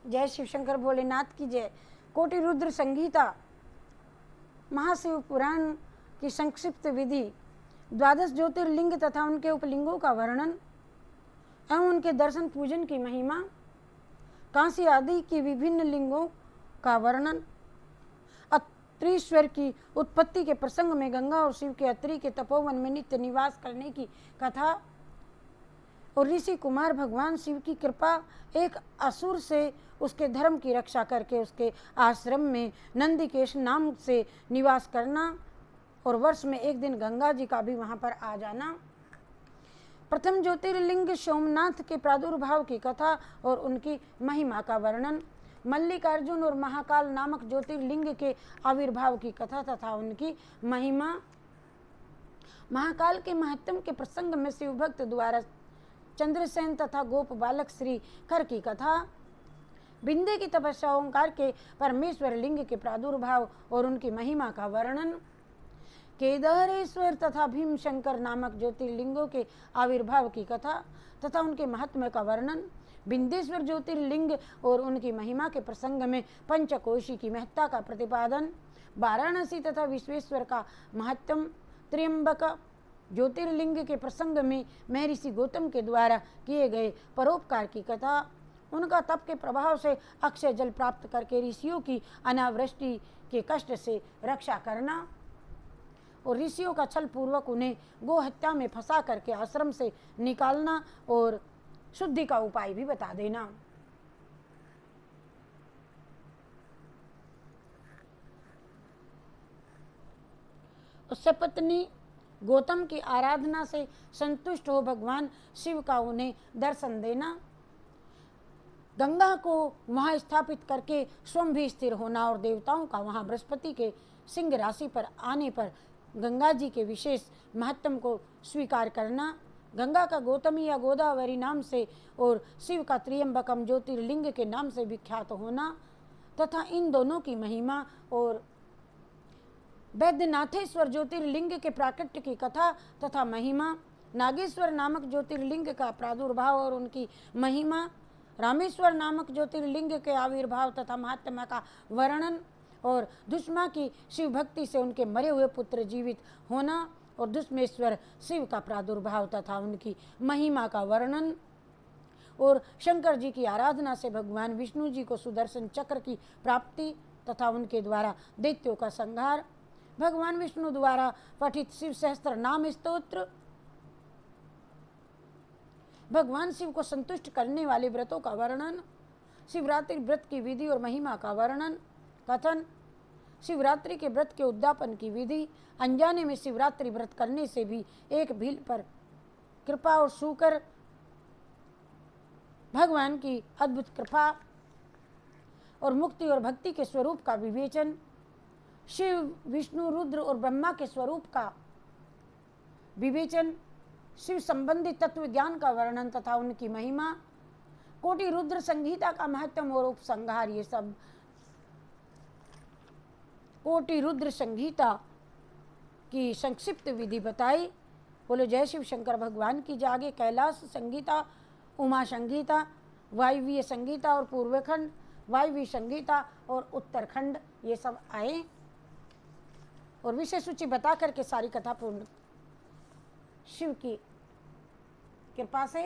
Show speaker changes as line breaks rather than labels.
जय शिव शंकर भोलेनाथ की जय। कोटि रुद्र संगीता महाशिव पुराण की संक्षिप्त विधि, 12 ज्योतिर्लिंग तथा उनके उपलिंगों का वर्णन एवं उनके दर्शन पूजन की महिमा, कांसी आदि की विभिन्न लिंगों का वर्णन, अत्रीश्वर की उत्पत्ति के प्रसंग में गंगा और शिव के अत्रि के तपोवन में नित्य निवास करने की कथा और ऋषि कुमार भगवान शिव की कृपा एक असुर से उसके धर्म की रक्षा करके उसके आश्रम में नंदिकेश नाम से निवास करना और वर्ष में एक दिन गंगा जी का भी वहाँ पर आ जाना। प्रथम ज्योतिर्लिंग सोमनाथ के प्रादुर्भाव की कथा और उनकी महिमा का वर्णन, मल्लिकार्जुन और महाकाल नामक ज्योतिर्लिंग के आविर्भाव की कथा तथा उनकी महिमा, महाकाल के महत्तम के प्रसंग में शिव भक्त द्वारा चंद्रसेन तथा गोप बालक श्री कर की कथा, बिंदे की तपस्या ओंकार के परमेश्वर लिंग के प्रादुर्भाव और उनकी महिमा का वर्णन, केदारेश्वर तथा भीम शंकर नामक ज्योतिर्लिंगों के आविर्भाव की कथा तथा उनके महात्म्य का वर्णन, बिंदेश्वर ज्योतिर्लिंग और उनकी महिमा के प्रसंग में पंचकोशी की महत्ता का प्रतिपादन, वाराणसी तथा विश्वेश्वर का महत्तम, त्र्यंबक ज्योतिर्लिंग के प्रसंग में महर्षि गौतम के द्वारा किए गए परोपकार की कथा, उनका तप के प्रभाव से अक्षय जल प्राप्त करके ऋषियों की अनावृष्टि के कष्ट से रक्षा करना और ऋषियों का छल पूर्वक उन्हें गो हत्या में फंसा करके आश्रम से निकालना और शुद्धि का उपाय भी बता देना। उससे पत्नी गौतम की आराधना से संतुष्ट हो भगवान शिव का उन्हें दर्शन देना, गंगा को वहाँ स्थापित करके स्वयं भी स्थिर होना और देवताओं का वहाँ बृहस्पति के सिंह राशि पर आने पर गंगा जी के विशेष महत्व को स्वीकार करना, गंगा का गौतमी या गोदावरी नाम से और शिव का त्र्यंबकम ज्योतिर्लिंग के नाम से विख्यात होना तथा इन दोनों की महिमा और वैद्यनाथेश्वर ज्योतिर्लिंग के प्राकट्य की कथा तथा महिमा, नागेश्वर नामक ज्योतिर्लिंग का प्रादुर्भाव और उनकी महिमा, रामेश्वर नामक ज्योतिर्लिंग के आविर्भाव तथा महात्मा का वर्णन और दुष्मा की शिव भक्ति से उनके मरे हुए पुत्र जीवित होना और दुष्मेश्वर शिव का प्रादुर्भाव तथा उनकी महिमा का वर्णन और शंकर जी की आराधना से भगवान विष्णु जी को सुदर्शन चक्र की प्राप्ति तथा उनके द्वारा दैत्यों का संहार, भगवान विष्णु द्वारा पठित शिव सहस्त्र नाम स्तोत्र, भगवान शिव को संतुष्ट करने वाले व्रतों का वर्णन, शिवरात्रि व्रत की विधि और महिमा का वर्णन कथन, शिवरात्रि के व्रत के उद्यापन की विधि, अनजाने में शिवरात्रि व्रत करने से भी एक भील पर कृपा और शुकर भगवान की अद्भुत कृपा और मुक्ति और भक्ति के स्वरूप का विवेचन, शिव विष्णु रुद्र और ब्रह्मा के स्वरूप का विवेचन, शिव संबंधी तत्व ज्ञान का वर्णन तथा उनकी महिमा, कोटि रुद्र संगीता का महत्व और उपसंहार, ये सब कोटि रुद्र संगीता की संक्षिप्त विधि बताई। बोलो जय शिव शंकर भगवान की जागे। कैलाश संगीता, उमा संगीता, वायवीय संगीता और पूर्वखंड, वायवीय संगीता और उत्तरखंड, ये सब आए और विषय सूची बता करके सारी कथा पूर्ण शिव की कृपा से